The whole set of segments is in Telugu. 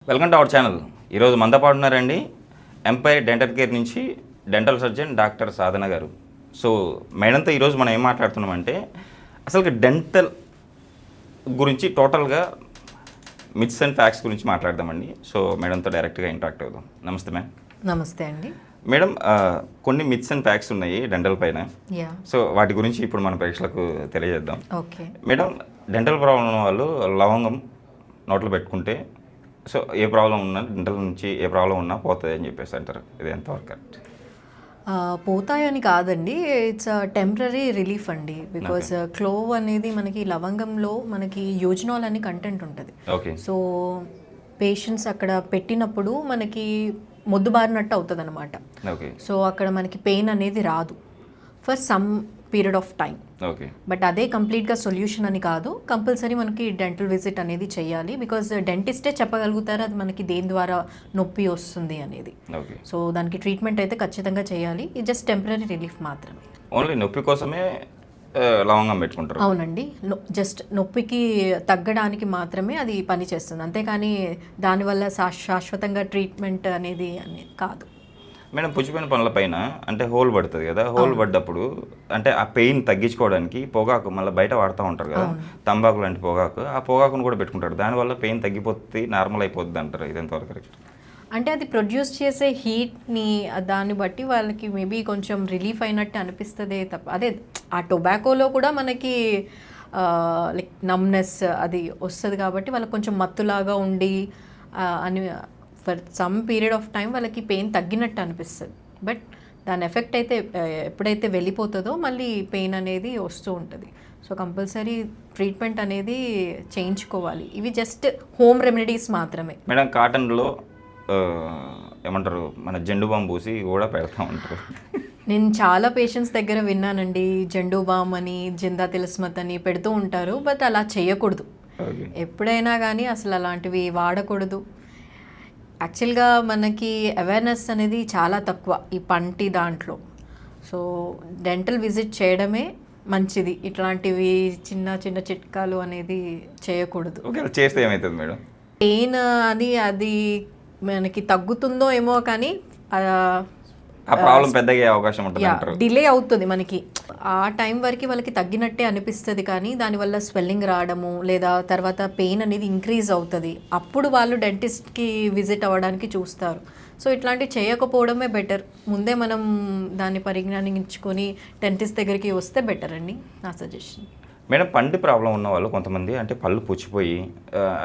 Welcome to our channel. ఈరోజు మనతో పాటు ఉన్నారండి ఎంపైర్ డెంటల్ కేర్ నుంచి డెంటల్ సర్జన్ డాక్టర్ సాధన గారు. సో మేడంతో ఈరోజు మనం ఏం మాట్లాడుతున్నామంటే అసలు డెంటల్ గురించి టోటల్గా మిత్స్ అండ్ ఫ్యాక్ట్స్ గురించి మాట్లాడదామండి. సో మేడంతో డైరెక్ట్గా ఇంటరాక్ట్ అవుదాం. నమస్తే మ్యామ్. నమస్తే అండి. మేడం, కొన్ని మిత్స్ అండ్ ఫ్యాక్ట్స్ ఉన్నాయి డెంటల్ పైన. సో వాటి గురించి ఇప్పుడు మన ప్రేక్షకులకు తెలియజేద్దాం. ఓకే మేడం, డెంటల్ ప్రాబ్లం ఉన్న వాళ్ళు లవంగం నోట్లో పెట్టుకుంటే సో ఏ ప్రాబ్లం ఉన్నా డెంటల్ నుంచి ఏ ప్రాబ్లం ఉన్నా పోతుంది అని చెప్పేసి అంటారు. ఇది ఎంతవరకు కరెక్ట్? పోతాయని కాదండి, ఇట్స్ టెంపరీ రిలీఫ్ అండి. బికాజ్ క్లోవ్ అనేది మనకి లవంగంలో మనకి యూజినాల్ అని కంటెంట్ ఉంటుంది. ఓకే. సో పేషెంట్స్ అక్కడ పెట్టినప్పుడు మనకి మొద్దుబారినట్టు అవుతుంది అనమాట. ఓకే. సో అక్కడ మనకి పెయిన్ అనేది రాదు for some period of time. Okay. But అదే కంప్లీట్గా సొల్యూషన్ అని కాదు, కంపల్సరీ మనకి డెంటల్ విజిట్ అనేది చేయాలి. బికాజ్ డెంటిస్టే చెప్పగలుగుతారు అది మనకి దేని ద్వారా నొప్పి వస్తుంది అనేది. ఓకే. సో దానికి ట్రీట్మెంట్ అయితే ఖచ్చితంగా చేయాలి. ఇది జస్ట్ టెంపరీ రిలీఫ్ మాత్రమే. ఓన్లీ నొప్పి కోసమే లవంగం పెట్టుకుంటారు? అవునండి, జస్ట్ నొప్పికి తగ్గడానికి మాత్రమే అది పని చేస్తుంది, అంతేకాని దానివల్ల శాశ్వతంగా ట్రీట్మెంట్ అనేది కాదు. మేడం, పుచ్చిపోయిన పనుల పైన అంటే హోల్ పడుతుంది కదా, హోల్ పడ్డప్పుడు అంటే ఆ పెయిన్ తగ్గించుకోవడానికి పొగాకు మళ్ళీ బయట వాడుతూ ఉంటారు కదా, తంబాకు లాంటి పొగాకు, ఆ పొగాకును కూడా పెట్టుకుంటారు. దానివల్ల పెయిన్ తగ్గిపోతుంది, నార్మల్ అయిపోద్ది అంటారు. ఇది ఎంతవరకు కరెక్ట్? అంటే అది ప్రొడ్యూస్ చేసే హీట్ని దాన్ని బట్టి వాళ్ళకి మేబీ కొంచెం రిలీఫ్ అయినట్టు అనిపిస్తుంది తప్ప, అదే ఆ టొబాకోలో కూడా మనకి లైక్ నమ్నెస్ అది వస్తుంది కాబట్టి వాళ్ళకి కొంచెం మత్తులాగా ఉండి అని for some period of time వాళ్ళకి పెయిన్ తగ్గినట్టు అనిపిస్తుంది. బట్ దాని ఎఫెక్ట్ అయితే ఎప్పుడైతే వెళ్ళిపోతుందో మళ్ళీ పెయిన్ అనేది వస్తూ ఉంటుంది. సో కంపల్సరీ ట్రీట్మెంట్ అనేది చేయించుకోవాలి. ఇవి జస్ట్ హోమ్ రెమెడీస్ మాత్రమే. మేడం, కాటన్లో ఏమంటారు మన జెండు బామ్ పూసి కూడా పెడతా ఉంటారు. నేను చాలా పేషెంట్స్ దగ్గర విన్నానండి, జెండు బామ్ అని జిందా తిలస్మత్ అని పెడుతూ ఉంటారు. బట్ అలా చేయకూడదు. ఎప్పుడైనా కానీ అసలు అలాంటివి వాడకూడదు. యాక్చువల్గా మనకి అవేర్నెస్ అనేది చాలా తక్కువ ఈ పంటి దాంట్లో. సో డెంటల్ విజిట్ చేయడమే మంచిది. ఇట్లాంటివి చిన్న చిన్న చిట్కాలు అనేది చేయకూడదు. చేస్తే ఏమవుతుంది మేడం? పెయిన్ అది మనకి తగ్గుతుందో ఏమో కానీ ఆ ప్రాబ్లం పెద్దగా అవకాశం ఉంటుంది, డిలే అవుతుంది. మనకి ఆ టైం వరకు వాళ్ళకి తగ్గినట్టే అనిపిస్తుంది, కానీ దానివల్ల స్వెల్లింగ్ రావడము లేదా తర్వాత పెయిన్ అనేది ఇంక్రీజ్ అవుతుంది. అప్పుడు వాళ్ళు డెంటిస్ట్కి విజిట్ అవ్వడానికి చూస్తారు. సో ఇట్లాంటివి చేయకపోవడమే బెటర్. ముందే మనం దాన్ని పరిజ్ఞానించుకొని డెంటిస్ట్ దగ్గరికి వస్తే బెటర్ అండి, నా సజెషన్. మేడం, పంటి ప్రాబ్లం ఉన్న వాళ్ళు కొంతమంది అంటే పళ్ళు పుచ్చిపోయి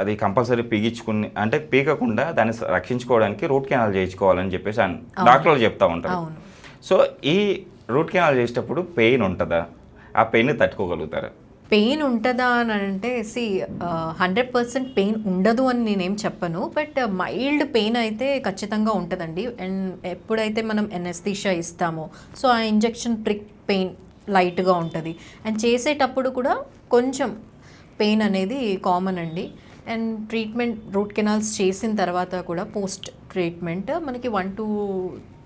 అది కంపల్సరీ పీగించుకుని అంటే పీకకుండా దాన్ని రక్షించుకోవడానికి రూట్ కెనాల్ చేయించుకోవాలని చెప్పేసి డాక్టర్లు చెప్తా ఉంటారు. సో ఈ రూట్ కెనాల్ చేసేటప్పుడు పెయిన్ ఉంటుందా? ఆ పెయిన్ తట్టుకోగలుగుతారా? పెయిన్ ఉంటుందా అని అంటే 100% పెయిన్ ఉండదు అని నేనేం చెప్పను. బట్ మైల్డ్ పెయిన్ అయితే ఖచ్చితంగా ఉంటుందండి. అండ్ ఎప్పుడైతే మనం ఎనస్థీషియా ఇస్తామో సో ఆ ఇంజెక్షన్ ప్రిక్ పెయిన్ లైట్గా ఉంటుంది. అండ్ చేసేటప్పుడు కూడా కొంచెం పెయిన్ అనేది కామన్ అండి. అండ్ ట్రీట్మెంట్ రూట్ కెనాల్స్ చేసిన తర్వాత కూడా పోస్ట్ ట్రీట్మెంట్ మనకి 1 to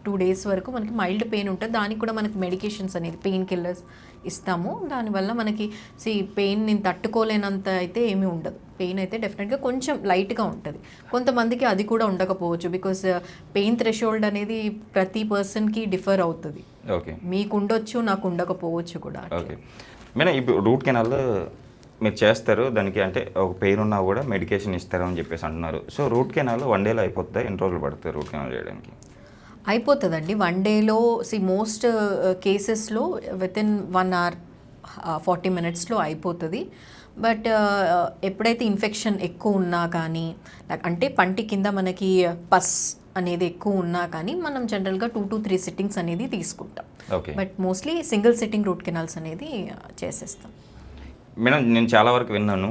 2 days వరకు మనకి మైల్డ్ పెయిన్ ఉంటుంది. దానికి కూడా మనకి మెడికేషన్స్ అనేది పెయిన్ కిల్లర్స్ ఇస్తాము. దానివల్ల మనకి పెయిన్ నేను తట్టుకోలేనంత అయితే ఏమీ ఉండదు. పెయిన్ అయితే డెఫినెట్గా కొంచెం లైట్గా ఉంటుంది. కొంతమందికి అది కూడా ఉండకపోవచ్చు, బికాస్ పెయిన్ థ్రెషోల్డ్ అనేది ప్రతి పర్సన్కి డిఫర్ అవుతుంది. ఓకే, మీకు ఉండొచ్చు, నాకు ఉండకపోవచ్చు కూడా. ఓకే మేడం, ఇప్పుడు రూట్ కెనాల్ మీరు చేస్తారు, దానికి అంటే ఒక పెయిన్ ఉన్నా కూడా మెడికేషన్ ఇస్తారు అని చెప్పేసి అంటున్నారు. సో రూట్ కెనాల్ 1 dayలో అయిపోతుందా? ఎన్ని రోజులు పడుతుంది రూట్ కెనాల్ చేయడానికి? అయిపోతుందండి 1 dayలో. మోస్ట్ కేసెస్లో వితిన్ 1 hour 40 minutesలో అయిపోతుంది. బట్ ఎప్పుడైతే ఇన్ఫెక్షన్ ఎక్కువ ఉన్నా కానీ అంటే పంటి కింద మనకి పస్ అనేది ఎక్కువ ఉన్నా కానీ మనం జనరల్గా 2 to 3 sittings అనేది తీసుకుంటాం. But mostly single sitting root canals అనేది చేసేస్తాం. మేడం, నేను చాలా వరకు విన్నాను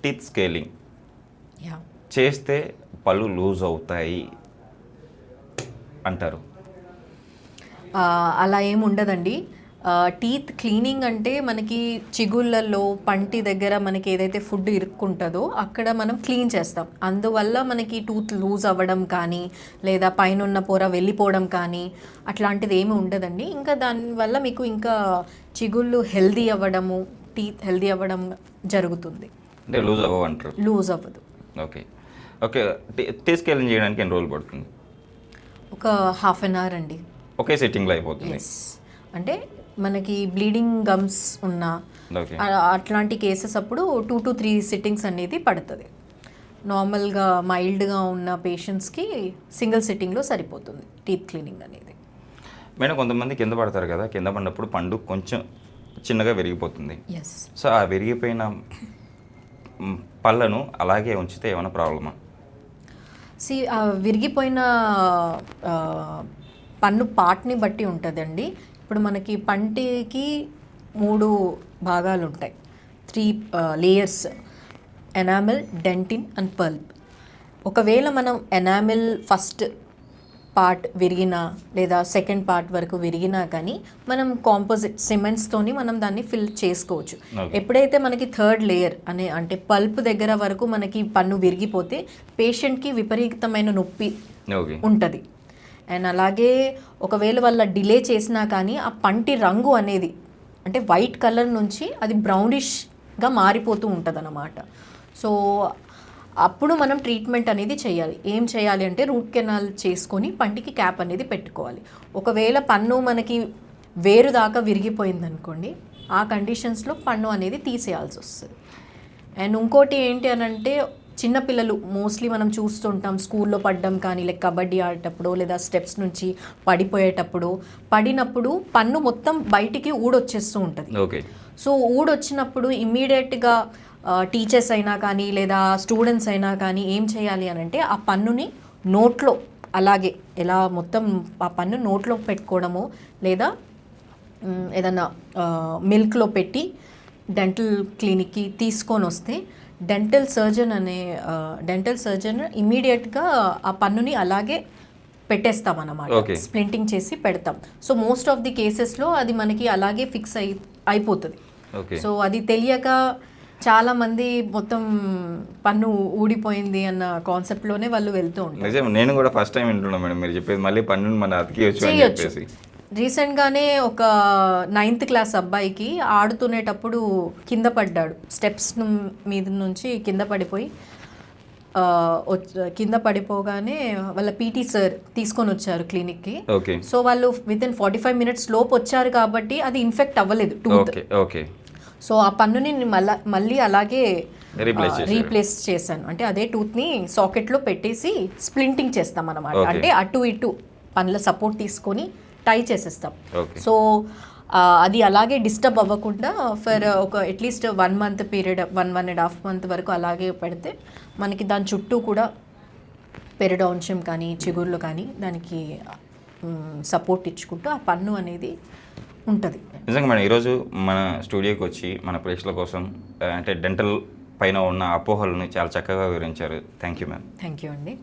టీత్ స్కేలింగ్ చేస్తే పళ్ళు లూజ్ అవుతాయి అంటారు. అలా ఏమి ఉండదండి. టీత్ క్లీనింగ్ అంటే మనకి చిగుళ్ళల్లో పంటి దగ్గర మనకి ఏదైతే ఫుడ్ ఇరుక్కుంటుందో అక్కడ మనం క్లీన్ చేస్తాం. అందువల్ల మనకి టూత్ లూజ్ అవ్వడం కానీ లేదా పైన ఉన్న పొర వెళ్ళిపోవడం కానీ అట్లాంటిది ఏమి ఉండదండి. ఇంకా దానివల్ల మీకు ఇంకా చిగుళ్ళు హెల్దీ అవ్వడము, టీత్ హెల్దీ అవ్వడం జరుగుతుంది. అంటే లూజ్ అవ్వవు అంటారు? లూజ్ అవ్వదు. ఓకే. ఓకే. తీసుకెళ్ళి చేయడానికి ఎన్ని రోజులు పడుతుంది? ఒక హాఫ్ అన్ అవర్ అండి. ఒకే సిట్టింగ్లో అయిపోతుంది. ఎస్, అంటే మనకి బ్లీడింగ్ గమ్స్ ఉన్న ఓకే. అట్లాంటి కేసెస్ అప్పుడు 2 to 3 సిట్టింగ్స్ అనేది పడుతుంది. నార్మల్గా మైల్డ్గా ఉన్న పేషెంట్స్కి సింగిల్ సిట్టింగ్లో సరిపోతుంది టీత్ క్లీనింగ్ అనేది. మేడం, కొంతమంది కింద పడతారు కదా, కింద పడినప్పుడు పండు కొంచెం చిన్నగా విరిగిపోతుంది. ఎస్, సో ఆ విరిగిపోయిన పళ్ళను అలాగే ఉంచితే ఏమైనా ప్రాబ్లమా? విరిగిపోయిన ఆ, పన్ను పార్ట్ని బట్టి ఉంటుందండి. ఇప్పుడు మనకి పంటికి 3 భాగాలు ఉంటాయి, 3 layers: enamel, dentine and pulp. ఒకవేళ మనం ఎనామిల్ ఫస్ట్ పార్ట్ విరిగినా లేదా సెకండ్ పార్ట్ వరకు విరిగినా కానీ మనం కాంపోజిట్ సిమెంట్స్తోని మనం దాన్ని ఫిల్ చేసుకోవచ్చు. Okay. ఎప్పుడైతే మనకి థర్డ్ లేయర్ అంటే పల్ప్ దగ్గర వరకు మనకి పన్ను విరిగిపోతే పేషెంట్కి విపరీతమైన నొప్పి ఓకే. ఉంటుంది. అండ్ అలాగే ఒకవేళ వాళ్ళ డిలే చేసినా కానీ ఆ పంటి రంగు అనేది అంటే వైట్ కలర్ నుంచి అది బ్రౌనిష్గా మారిపోతూ ఉంటుంది అన్నమాట. సో అప్పుడు మనం ట్రీట్మెంట్ అనేది చేయాలి. ఏం చేయాలి అంటే రూట్ కెనాల్ చేసుకొని పంటికి క్యాప్ అనేది పెట్టుకోవాలి. ఒకవేళ పన్ను మనకి వేరు దాకా విరిగిపోయింది అనుకోండి, ఆ కండిషన్స్లో పన్ను అనేది తీసేయాల్సి వస్తుంది. అండ్ ఇంకోటి ఏంటి అని అంటే చిన్నపిల్లలు మోస్ట్లీ మనం చూస్తుంటాం స్కూల్లో పడ్డం కానీ, లైక్ కబడ్డీ ఆడేటప్పుడు లేదా స్టెప్స్ నుంచి పడినప్పుడు పన్ను మొత్తం బయటికి ఊడొచ్చేస్తూ ఉంటుంది. ఓకే. సో ఊడొచ్చినప్పుడు ఇమ్మీడియట్గా టీచర్స్ అయినా కానీ లేదా స్టూడెంట్స్ అయినా కానీ ఏం చేయాలి అని అంటే ఆ పన్నుని నోట్లో అలాగే ఎలా మొత్తం ఆ పన్ను నోట్లో పెట్టుకోవడము లేదా ఏదన్నా మిల్క్లో పెట్టి డెంటల్ క్లినిక్కి తీసుకొని వస్తే డెంటల్ సర్జన్ ఇమ్మీడియట్గా ఆ పన్నుని అలాగే పెట్టేస్తామన్నమాట. Okay. స్ప్లింటింగ్ చేసి పెడతాం. సో మోస్ట్ ఆఫ్ ది కేసెస్లో అది మనకి అలాగే ఫిక్స్ అయిపోతుంది. ఓకే. సో అది తెలియక చాలా మంది మొత్తం పన్ను ఊడిపోయింది అన్న కాన్సెప్ట్లోనే వాళ్ళు వెళ్తూ ఉంటారు. నిజం, నేను కూడా ఫస్ట్ టైం వింటున్నాను మేడం మీరు చెప్పేది. మళ్ళీ పన్నుని మన అతికియొచ్చు అని చేయొచ్చు. చెప్పేసి. రీసెంట్గానే ఒక 9th క్లాస్ అబ్బాయికి ఆడుతునేటప్పుడు కింద పడ్డాడు. స్టెప్స్ మీద నుంచి కింద పడిపోయి కింద పడిపోగానే వాళ్ళ పీటీ సార్ తీసుకొని వచ్చారు క్లినిక్కి. ఓకే. సో వాళ్ళు వితిన్ 45 minutes లోపు వచ్చారు కాబట్టి అది ఇన్ఫెక్ట్ అవ్వలేదు టూత్. ఓకే. ఓకే. సో ఆ పన్నుని నేను మళ్ళీ అలాగే రీప్లేస్ చేశాను. అంటే అదే టూత్ని సాకెట్లో పెట్టేసి స్ప్లింటింగ్ చేస్తాం అన్నమాట. Okay. అంటే అటు ఇటు పన్నుల సపోర్ట్ తీసుకొని టై చేసేస్తాం. ఓకే. సో అది అలాగే డిస్టర్బ్ అవ్వకుండా ఫర్ ఒక అట్లీస్ట్ 1 month పీరియడ్ 1.5 month వరకు అలాగే పెడితే మనకి దాని చుట్టూ కూడా పెరిడాన్షియం కానీ చిగుర్లు కానీ దానికి సపోర్ట్ ఇచ్చుకుంటూ ఆ పన్ను అనేది ఉంటుంది. నిజంగా మేడం, ఈరోజు మన స్టూడియోకి వచ్చి మన ప్రేక్షకుల కోసం అంటే డెంటల్ పైన ఉన్న అపోహలను చాలా చక్కగా వివరించారు. Thank you ma'am. Thank you అండి.